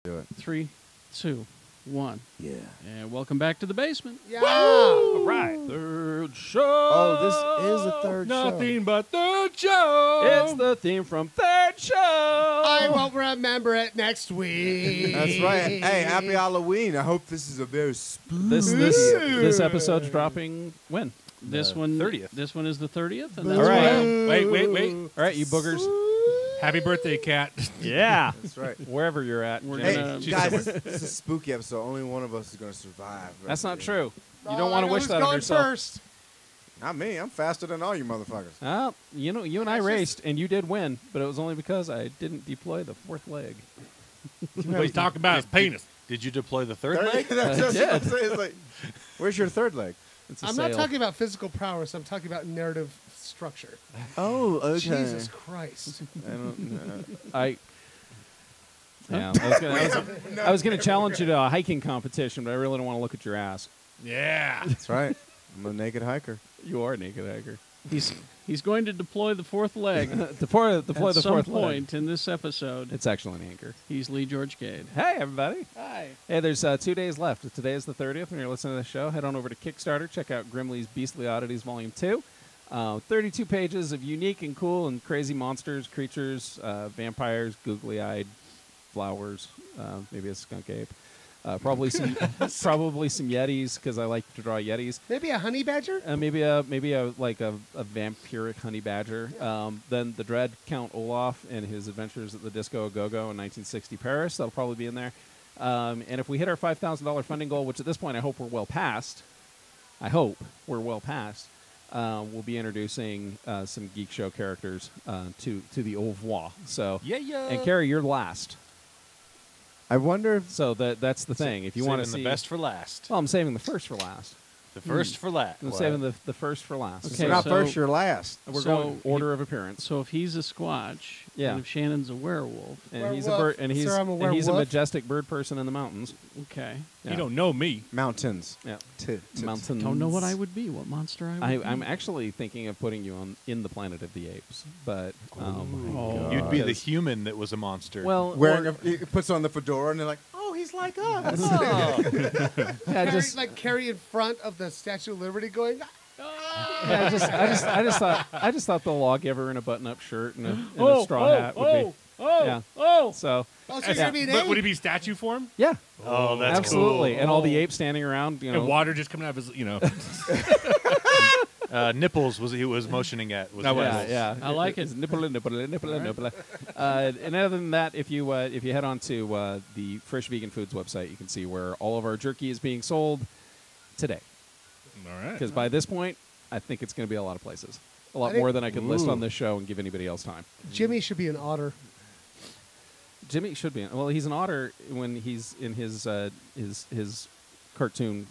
Do it. 3, 2, 1. Yeah. And welcome back to the basement. Yeah. All right. Third show. Oh, this is the third show. Nothing but third show. It's the theme from Third Show. I won't remember it next week. That's right. Hey, happy Halloween. I hope this is a very spooky This episode's dropping when? This one, 30th. This one is the 30th. And All that's right. why- Wait. All right, you boogers. Happy birthday, Cat. Yeah. That's right. Wherever you're at. We're Hey, gonna, guys, this is a spooky episode. Only one of us is going to survive. That's not true. You Oh, don't want I to know wish who's that on going yourself. first. Not me. I'm faster than all you motherfuckers. Well, you know, you and I raced, and you did win, but it was only because I didn't deploy the fourth leg. What he's talking about is penis. Did you deploy the third leg? That's I what I'm did. saying. It's like, where's your third leg? It's a I'm not sail. talking about physical prowess. I'm talking about narrative structure. Oh, okay. Jesus Christ. I don't know. Yeah, I was gonna challenge you to a hiking competition, but I really don't want to look at your ass. Yeah. That's right. I'm a naked hiker. You are a naked hiker. He's going to deploy the fourth leg deploy at the some fourth point leg. in this episode. It's actually an anchor. He's Lee George Cade. Hey, everybody. Hi. Hey, there's 2 days left. Today is the 30th. When you're listening to the show, head on over to Kickstarter. Check out Grimley's Beastly Oddities Volume 2. 32 pages of unique and cool and crazy monsters, creatures, vampires, googly-eyed flowers, maybe a skunk ape. Probably some yetis because I like to draw yetis. Maybe a honey badger? Maybe a vampiric honey badger. Then the Dread Count Olaf and his adventures at the Disco Go-Go in 1960 Paris. That'll probably be in there. And if we hit our $5,000 funding goal, which at this point I hope we're well past, we'll be introducing some Geek Show characters to the au revoir. So Yeah. and Kerry, you're last. I wonder if... So that's the thing. If you want to see the best for last. well, I'm saving the first for last. The first for last. I'm saving the first for last. Okay, you're not so- first, you're last. We're So going order of appearance. So if he's a squatch, Yeah. and if Shannon's a werewolf, And he's a Werewolf. bird, and Sir, I'm a he's a werewolf. majestic bird person in the mountains. okay. Yeah. You don't know me. Mountains. Yeah, Mountains. mountains. Don't know what I would be, what monster I would be. I'm actually thinking of putting you in the Planet of the Apes, but You'd be the because- human that was a monster. well, He puts on the fedora and they're like, oh, he's like us. yeah, just Like Kerry in front of the Statue of Liberty going, yeah, I just thought the lawgiver in a button-up shirt and a straw hat would be. Yeah. So oh, so you're going to be an but would he ape? be statue form? yeah, Oh, that's absolutely, cool. and all the apes standing around, And water just coming out of his, nipples was he was motioning at. Was Yeah, nipples. yeah. I like it. It's nipple. And other than that, if you head on to the Fresh Vegan Foods website, you can see where all of our jerky is being sold today. All right. Because by this point, I think it's going to be a lot of places. A lot I think- more than I could list on this show and give anybody else time. Jimmy should be an otter. Jimmy should be. Well, he's an otter when he's in his cartoon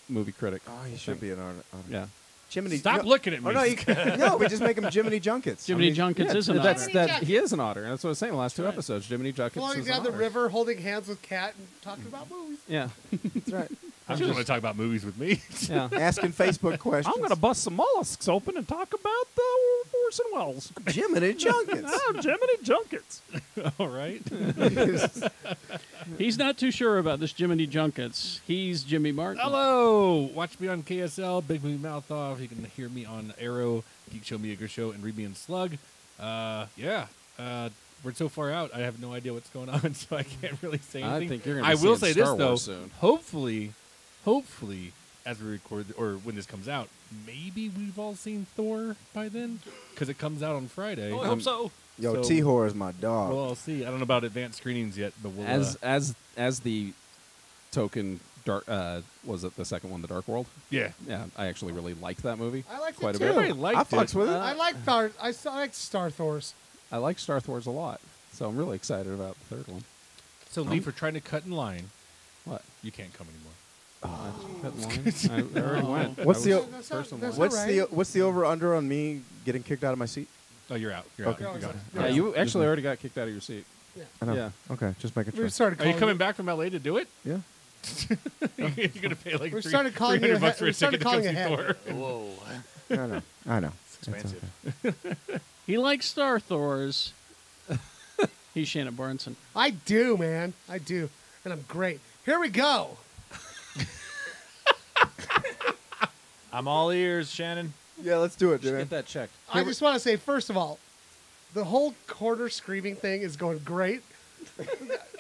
movie critic. Oh, he should be an honor. Yeah. Jiminy. Stop looking at me. Oh, no, no, we just make him Jiminy Junkets. Jiminy I mean, Junkets is an That's otter. that. He is an otter. That's what I was saying. The last two episodes, Jiminy Junkets Floating is an down the otter. river, holding hands with Cat and talking about movies. Yeah, that's right. I just want to talk about movies with me. Yeah. Asking Facebook questions. I'm going to bust some mollusks open and talk about the Orson Welles. Jiminy Junkets. Jiminy Junkets. All right. He's not too sure about this Jiminy Junkets. He's Jimmy Martin. Hello. Watch me on KSL, Big Movie Mouth Off. You can hear me on Arrow, Geek Show, Meager Show, and read me in Slug. We're so far out, I have no idea what's going on, so I can't really say anything. I think you're going to I will see say Star this, though. Wars soon. Hopefully, as we record, or when this comes out, maybe we've all seen Thor by then, because it comes out on Friday. I hope so. Yo, So- T-Whore is my dog. Well, I'll see. I don't know about advanced screenings yet, but we'll... As the token dark was it the second one, The Dark World? yeah. Yeah, I actually really liked that movie. I liked Quite it a too. bit. Everybody I liked fucks it. with it. I like Star Thors. I like Star Wars a lot, so I'm really excited about the third one. So, Lee, for trying to cut in line, What? you can't come anymore. Cut in line? I already went. What's I the was That's first not- in that's line. not What's the over under on me getting kicked out of my seat? Oh, you're out. You're Okay. out. You're gone. Yeah, you actually already got kicked out of your seat. I know. Yeah. Okay, just making sure. We started Are you calling coming back from LA to do it? Yeah. You're going to pay like We started calling you $300 for we a started ticket to calling come see ahead. Thor. Whoa. I know. It's expensive. He likes Star Thors. He's Shannon Barneson. I do, man. I do. and I'm great. Here we go. I'm all ears, Shannon. Yeah, let's do it, Just man. get that checked. I just want to say, first of all, the whole corner screaming thing is going great.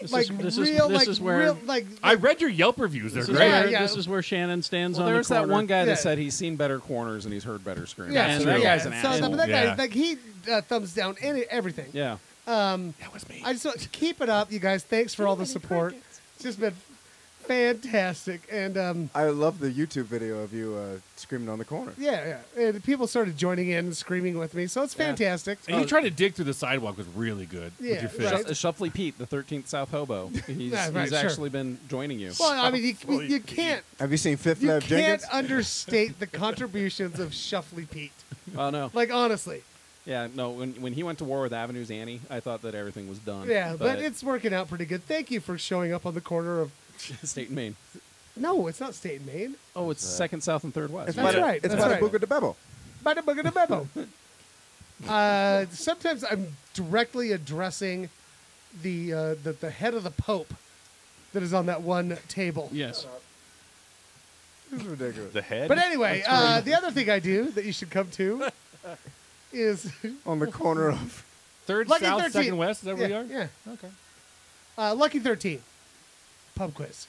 This is where I read your Yelp reviews. They're this is great. where, Yeah. this is where Shannon stands Well, on there's the that corner. one guy that Yeah. said he's seen better corners and he's heard better screams. Yeah, so true. that guy's an So asshole. but that Yeah. guy, like, he thumbs down everything. Yeah. That was me. I just want to keep it up, you guys. Thanks for all the support. It's just been fantastic, and I love the YouTube video of you screaming on the corner. yeah, and people started joining in and screaming with me, so it's fantastic. And you trying to dig through the sidewalk was really good Yeah, with your fist. right. Shuffley Pete, the 13th South Hobo. He's, Yeah, right, he's sure. actually been joining you. Well, I mean, you can't Have you seen Fifth you Lab can't Jenkins? understate the contributions of Shuffley Pete. Oh, no. Like, honestly, Yeah, no. When he went to war with Avenue's Annie, I thought that everything was done. yeah, but it's working out pretty good. Thank you for showing up on the corner of. State and Maine. No, it's not State and Maine. Oh, it's second, south, and third west. It's That's by the- right, It's that's by right. the Buca de Bebo. Bada booga da bebo. Sometimes I'm directly addressing the head of the Pope that is on that one table. Yes. This is ridiculous. The head. But anyway, the other thing I do that you should come to is On the corner of... Third, Lucky south, 13. second, west. Is that where yeah, we are? yeah. Okay. Lucky 13 pub quiz.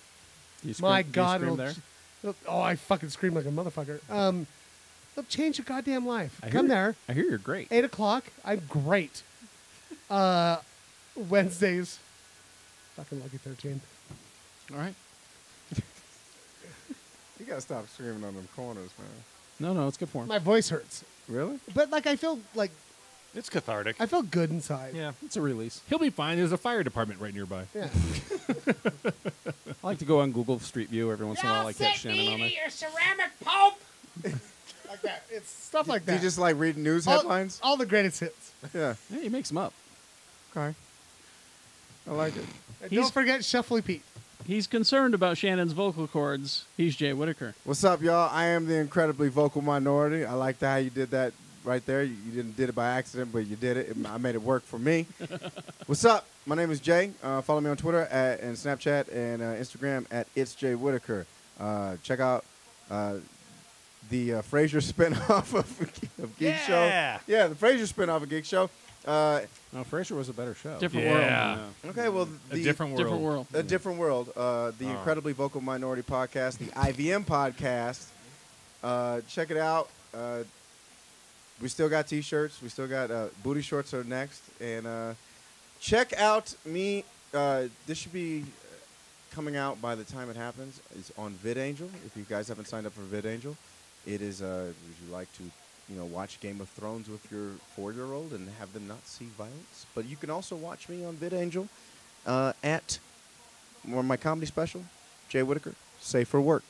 You scream- My you God, scream it'll- there? oh, I fucking scream like a motherfucker. It'll change your goddamn life. I Come hear- there, I hear you're great. 8 o'clock. I'm great. Wednesdays, fucking Lucky 13. All right. You gotta stop screaming on them corners, man. No, it's good for him. My voice hurts, Really? but like I feel It's cathartic. I feel good inside. Yeah. It's a release. He'll be fine. There's a fire department right nearby. Yeah. I like to go on Google Street View every once in a while. I catch Shannon on there. your ceramic pope. Like that. It's stuff like Do that. you just like reading news all, headlines? all the greatest hits. Yeah. Yeah, he makes them up. Okay. I like it. And He's- don't forget Shuffley Pete. He's concerned about Shannon's vocal cords. He's Jay Whittaker. What's up, y'all? I am the incredibly vocal minority. I like how you did that right there. You didn't did it by accident, but you did it. I made it work for me. What's up? My name is Jay. Follow me on Twitter and Snapchat and Instagram at It's Jay Whittaker. Check out the Frasier spinoff of Geek Show. Yeah, the Frasier spinoff of Geek Show. No, Frasier was a better show. Different Yeah. world. Okay, well, A different world. Different world. A different world. The incredibly vocal minority podcast, the IVM podcast. Check it out. We still got T-shirts. We still got booty shorts are next. And check out me. This should be coming out by the time it happens. It's on VidAngel. If you guys haven't signed up for VidAngel, it is. Would you like to, watch Game of Thrones with your 4-year-old and have them not see violence? But you can also watch me on VidAngel at my comedy special, Jay Whittaker, Safe for Work,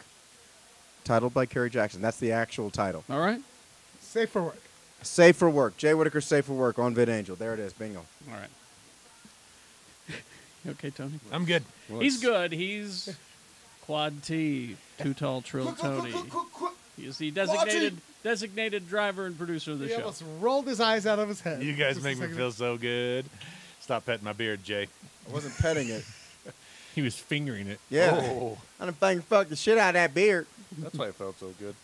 titled by Kerry Jackson. That's the actual title. All right. Safe for work. Safe for Work. Jay Whittaker, Safe for Work on VidAngel. There it is. Bingo. All right. You okay, Tony? I'm good. He's good. He's Quad T, Too Tall Trill Tony. He's the designated driver and producer of the He show. almost rolled his eyes out of his head. You guys Just a make me second. feel so good. Stop petting my beard, Jay. I wasn't petting it. He was fingering it. Yeah. Oh. I done fucking fucked the shit out of that beard. That's why it felt so good.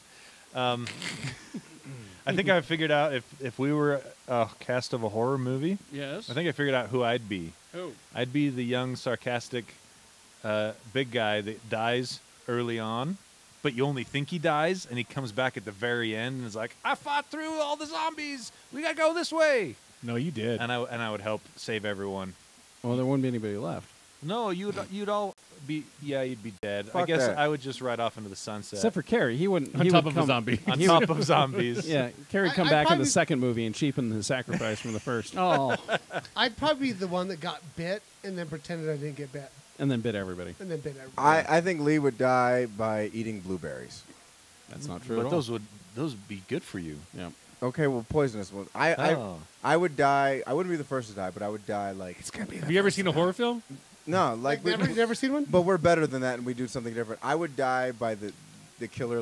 I think I figured out if we were a cast of a horror movie, Yes. I think I figured out who I'd be. Who? I'd be the young, sarcastic, big guy that dies early on, but you only think he dies, and he comes back at the very end and is like, "I fought through all the zombies. We gotta go this way." No, you did. And I would help save everyone. Well, there wouldn't be anybody left. No, you'd all be you'd be dead. I Fuck guess that. I would just ride off into the sunset Except for Carrie. He wouldn't. On he top would of a come, zombie. on top of zombies. Yeah, Carrie would come I back in probably- the second movie and cheapen the sacrifice from the first. Oh, I'd probably be the one that got bit and then pretended I didn't get bit And then bit everybody. and then bit everybody. I think Leigh would die by eating blueberries. That's not true But at all. those would be good for you. Yeah. Okay, well, poisonous ones. I would die. I wouldn't be the first to die, but I would die like it's gonna be. Have you ever seen a horror film? No, like never seen one? But we're better than that, and we do something different. I would die by the killer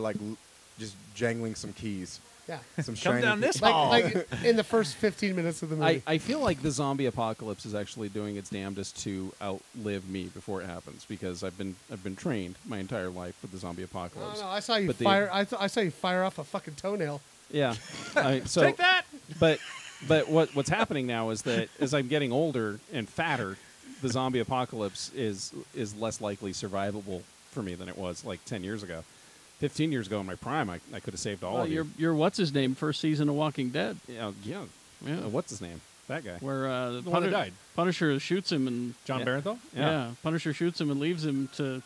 just jangling some keys. Yeah. Some Come shiny down this Like, hall. like in the first 15 minutes of the movie. I feel like the zombie apocalypse is actually doing its damnedest to outlive me before it happens because I've been trained my entire life for the zombie I apocalypse. don't know. I saw you But the- fire. I saw you fire off a fucking toenail. Yeah. So Take that. But what's happening now is that as I'm getting older and fatter, the zombie apocalypse is less likely survivable for me than it was like 10 years ago. 15 years ago in my prime, I could have saved all Well, of you. you're what's his name? First season of Walking Dead, Yeah. Yeah. What's his name? That guy. where The one that died. Punisher shoots him and John Yeah. Barenthal? yeah. Punisher shoots him and leaves him to.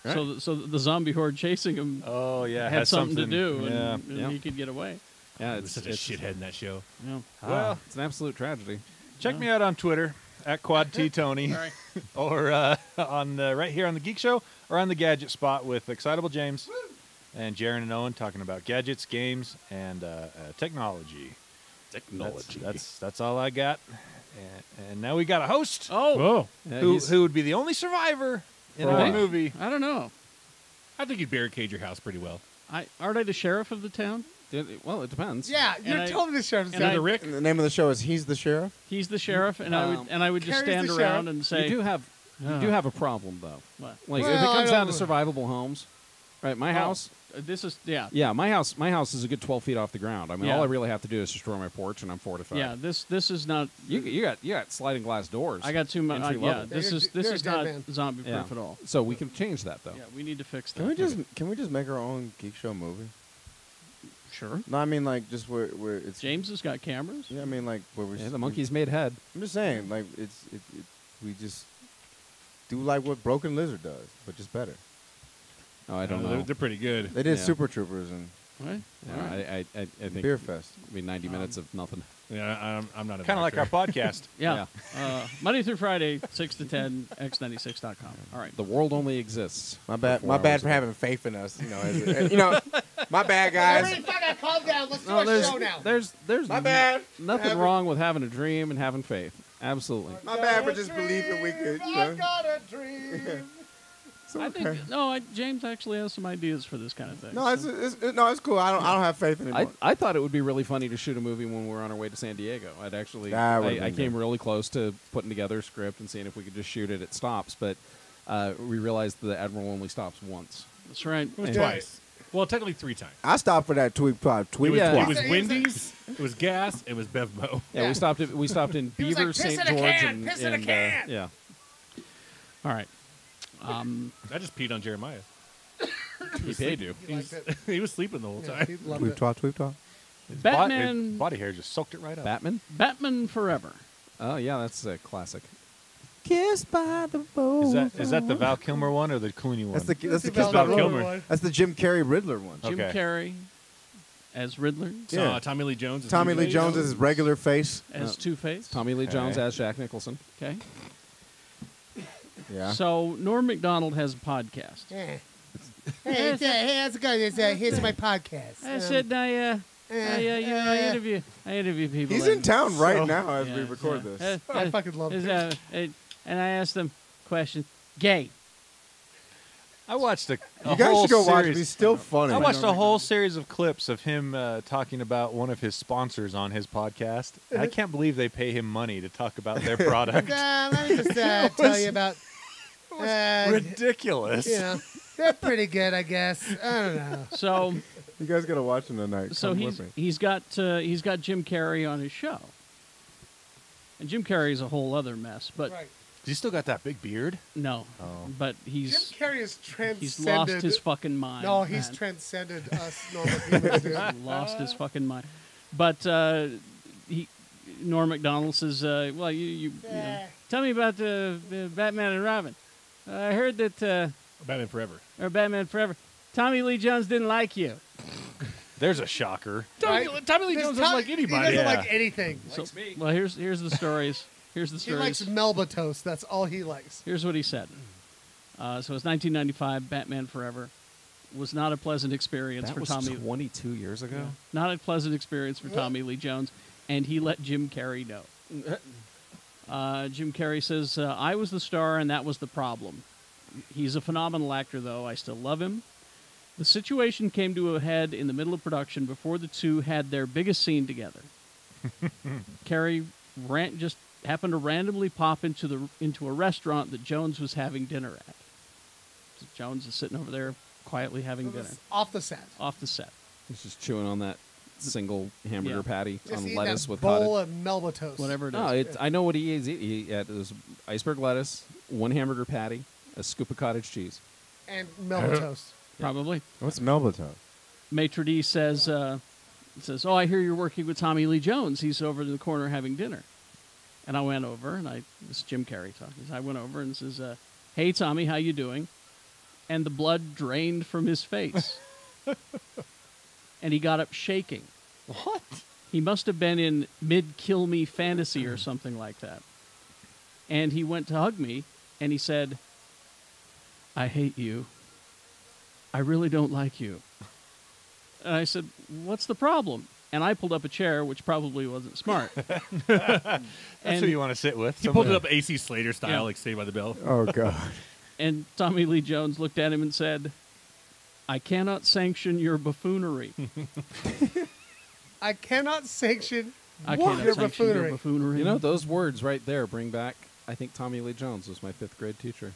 Right. So the zombie horde chasing him Oh yeah, had has something to do, Yeah. and Yeah. he could get away. Yeah, He was such a shithead in that show. Yeah. Well, it's an absolute tragedy. check me out on Twitter at Quad T Tony, All right. or on right here on the Geek Show, or on the Gadget Spot with Excitable James and Jaron and Owen talking about gadgets, games, and technology. That's all I got. And now we got a host Oh, Whoa. Yeah, who would be the only survivor in For our what? movie. I don't know. I think you'd barricade your house pretty well. Aren't I the sheriff of the town? well, it depends. Yeah, you're I- totally the sheriff. and I- You're the Rick. And the name of the show is He's the Sheriff. He's the sheriff, and I would just Kerry's stand the around sheriff. and say, You do have a problem though. What? Like if Well, it comes I down to don't- survivable homes, right? My house. This is yeah. Yeah, my house is a good 12 feet off the ground. I mean, Yeah. all I really have to do is destroy my porch, and I'm fortified. Yeah, this is not. you got sliding glass doors. I got too much. entry Yeah, level. this You're- is you're a is dead not man. zombie Yeah. proof at all. So we can change that though. Yeah, we need to fix that. Can we just make our own Geek Show movie? Sure. No, I mean like just where it's. James has got cameras. Yeah, I mean like where we. Yeah, the monkey's made head. I'm just saying like we just do like what Broken Lizard does, but just better. Oh, I don't know. They're pretty good. They did Yeah. Super Troopers and Right. Yeah, All right. I think Beer Fest. it'd be 90 minutes of nothing. Yeah, I'm not a Kind of like our doctor. podcast. Yeah. Monday through Friday, 6 to 10, x96.com. All right. The world only exists. My bad. for My 4 bad hours for a day. having faith in us. You know, you know, my bad, guys. Everybody fucking calm down. Let's do No, a show now. there's My bad. nothing Having- wrong with having a dream and having faith. Absolutely. My bad for just believing we could. You know. I got a dream. It's I okay. think James actually has some ideas for this kind of thing. No, it's cool. I don't have faith anymore. I thought it would be really funny to shoot a movie when we were on our way to San Diego. I'd actually, That would've I been came good. really close to putting together a script and seeing if we could just shoot it at stops, but we realized the Admiral only stops once. That's right. It was Yeah. twice. Well, technically 3 times. I stopped for that tweet pop. It Tweet was, Yeah. it twice. was He's a- Wendy's, it was gas, it was Bevmo. Yeah, Yeah. we stopped in He was Beaver, like, "Piss St. in a George, can, and, piss in a and, can." yeah. All right. I just peed on Jeremiah. He paid you. He liked it. He was sleeping the whole Yeah, time. he loved Tweet it. talk. Tweet talk. Batman. Body hair just soaked it right up. Batman? Batman Forever. Oh yeah, that's a classic. Kissed by the Is that the Val Kilmer one or the Clooney one? That's the That's Kiss Val Val Kilmer. one. That's the Jim Carrey Riddler one. Jim Okay. Carrey as Riddler. So, Yeah. Tommy Lee Jones. is Tommy Lee Two-Face. Jones is his regular face. As Two-Face. Tommy Lee Jones Okay. as Jack Nicholson. Okay. Yeah. So Norm Macdonald has a podcast. Yeah. Hey, how's it going? Here's my podcast. I said I interview people. He's in town right now as Yeah, we record yeah. this. I fucking love it. And I asked them questions. Gay. I watched a You guys whole should go watch it. series. He's still funny. I watched a whole series of clips of him talking about one of his sponsors on his podcast. I can't believe they pay him money to talk about their product. Let me just tell you about. Ridiculous. You know, they're pretty good, I guess. I don't know. So You guys gotta watch him tonight. so Come with me. he's got Jim Carrey on his show. And Jim Carrey is a whole other mess, but Right. He's still got that big beard. no. Oh. But Jim he's Carrey has transcended. he's lost his fucking mind. No, he's man. transcended us normal humans. Dude. Lost his fucking mind. But Norm Macdonald says, well, you know, tell me about the Batman and Robin. I heard that Batman Forever. or Batman Forever. Tommy Lee Jones didn't like you. There's a shocker. Tommy Lee This Jones doesn't Tommy- like He anybody. doesn't Yeah. like anything. So, well, here's the stories. Here's the He stories. likes Melba Toast. That's all he likes. Here's what he said. So it's 1995. Batman Forever was not a pleasant experience That for was Tommy. 22 years ago. Not a pleasant experience for Tommy Lee Jones, and he let Jim Carrey know. Jim Carrey says, I was the star, and that was the problem. He's a phenomenal actor, though. I still love him. The situation came to a head in the middle of production before the two had their biggest scene together. Kerry just happened to randomly pop into a restaurant that Jones was having dinner at. So Jones is sitting over there quietly having dinner. Off the set. Off the set. He's just chewing on that single hamburger Yeah. patty Just on eating lettuce that with bowl cottage. of Melba Toast. Whatever it is. No, I know what he is. He had this iceberg lettuce, one hamburger patty, a scoop of cottage cheese. And Melba Toast. Probably. What's Melba Toast? Maitre d' says, "Oh, I hear you're working with Tommy Lee Jones. He's over in the corner having dinner." And I went over, and this is Jim Carrey talking. I went over and says, "Hey, Tommy, how you doing?" And the blood drained from his face. And he got up shaking. What? He must have been in mid-kill me fantasy or something like that. And he went to hug me, and he said, "I hate you. I really don't like you." And I said, "What's the problem?" And I pulled up a chair, which probably wasn't smart. That's And- who you want to sit with. He pulled it Someone- up AC Slater style, Yeah. like Saved by the Bell. Oh God. And Tommy Lee Jones looked at him and said, "I cannot sanction your buffoonery. I cannot sanction I your cannot sanction your buffoonery. buffoonery." You know, those words right there bring back, I think Tommy Lee Jones was my 5th grade teacher.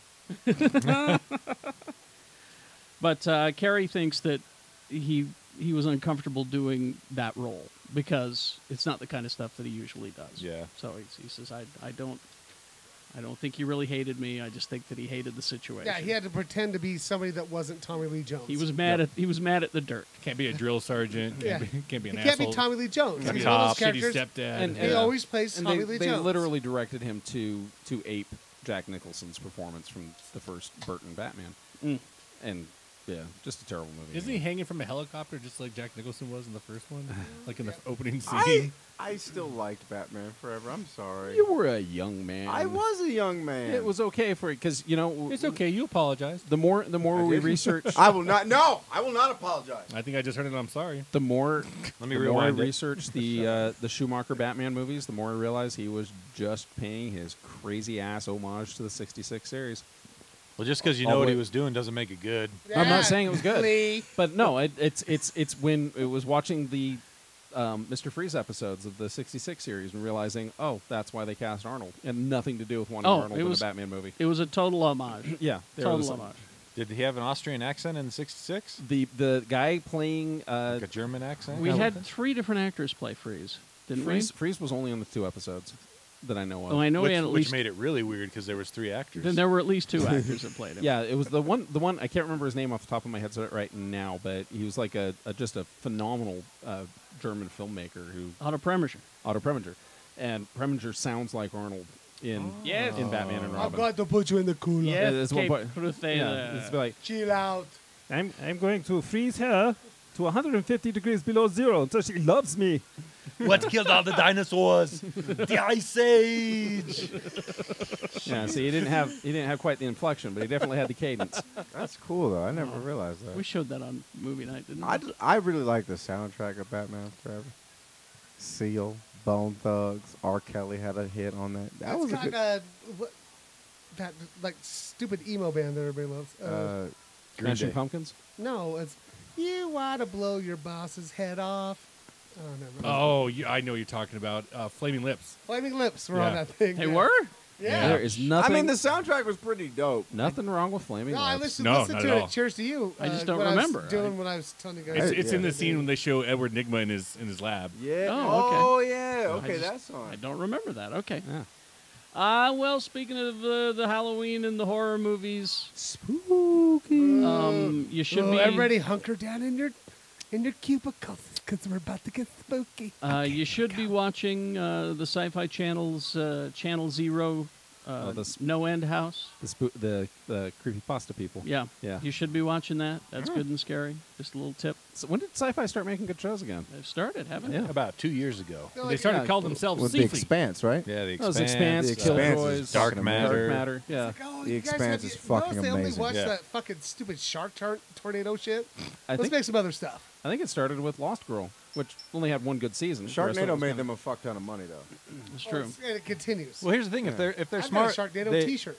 But Kerry thinks that he was uncomfortable doing that role because it's not the kind of stuff that he usually does. Yeah. So he says, I don't think he really hated me. I just think that he hated the situation. Yeah, he had to pretend to be somebody that wasn't Tommy Lee Jones. He was mad at the dirt. Can't be a drill sergeant. Yeah. Can't be an He can't asshole. be Tommy Lee Jones. Can't He's be one of a those cop, Shitty characters. stepdad. And- He always plays And Tommy Lee they Jones. literally directed him to ape Jack Nicholson's performance from the first Burton Batman. Mm. And, yeah, just a terrible movie. Isn't he hanging from a helicopter just like Jack Nicholson was in the first one? Like in the opening I scene? I still liked Batman Forever. I'm sorry. You were a young man. I was a young man. It was okay for it, because, you know... It's okay. You apologize. The more we did. research... I will not. No, I will not apologize. I think I just heard it. I'm sorry. The more Let me the more I rewind it. researched the Schumacher Batman movies, the more I realized he was just paying his crazy ass homage to the '66 series. Well, just because you All know the what way- he was doing doesn't make it good. I'm not saying it was good, Lee. but no, it's when it was watching the Mr. Freeze episodes of the '66 series and realizing, oh, that's why they cast Arnold, and nothing to do with wanting Oh, Arnold it in was- a Batman movie. It was a total homage. Yeah, there Total was homage. Did he have an Austrian accent in '66? the guy playing Like a German accent? We or had something? 3 different actors play Freeze, didn't Freeze. Freeze was only on the 2 episodes that I know we? of. Oh, I know which, we had at which least. made it really weird because there was 3 actors. Then there were at least 2 actors that played him. Yeah, it was the one I can't remember his name off the top of my head right now, but he was like just a phenomenal German filmmaker who Otto Preminger. Otto Preminger, and Preminger sounds like Arnold in Yes. in Batman and I'm Robin. going to put you in the cooler. Yes, There's one Cape part- Cruce, Yeah, it's like Chill out. I'm going to freeze her to 150 degrees below zero until she loves me. What killed all the dinosaurs? The Ice Age. Yeah, see, he didn't have quite the inflection, but he definitely had the cadence. That's cool though. I never realized that. We showed that on movie night, didn't we? I really like the soundtrack of Batman Forever. Seal, Bone Thugs, R. Kelly had a hit on that. That was a got, good. that like stupid emo band that everybody loves. Green Smashing Day. Pumpkins. No, it's you want to blow your boss's head off. Oh, never mind. Oh, I know what you're talking about. Flaming Lips. Flaming Lips were on Yeah. that thing. They yeah. were? Yeah. There is I nothing. mean, the soundtrack was pretty dope. nothing wrong with Flaming No, I Lips. listened, No, listened not to at it. all. Cheers to you. I just don't when remember. I was doing what I was telling you guys. It's Yeah. in the scene when they show Edward Nygma in his lab. Yeah. Oh, okay. Oh, yeah. Okay, I just- that song. I don't remember that. Okay. Yeah. Well, speaking of the Halloween and the horror movies, Spooky. you should be everybody hunker down in your cubicles because we're about to get spooky. you should be watching the Sci-Fi Channel's Channel Zero No End House. The creepypasta people. Yeah. Yeah. You should be watching that. That's good and scary. Just a little tip. So when did Sci-Fi start making good shows again? They've started, haven't Yeah. they? About 2 years ago. They started calling themselves With the sci-fi. Expanse, right? Yeah, the That was Expanse. Expanse, The Expanse Killjoys, is Dark Dark Matter. Matter. Yeah. Oh, The you guys Expanse have- is fucking notice they only amazing. watch Yeah. that fucking stupid shark tornado shit. I Let's think make some other stuff. I think it started with Lost Girl, which only had one good season. The rest of it Sharknado was made kinda- them a fuck ton of money, though. It's true. And it continues. Well, here's the thing: if they're I've smart, got a Sharknado they- T-shirt.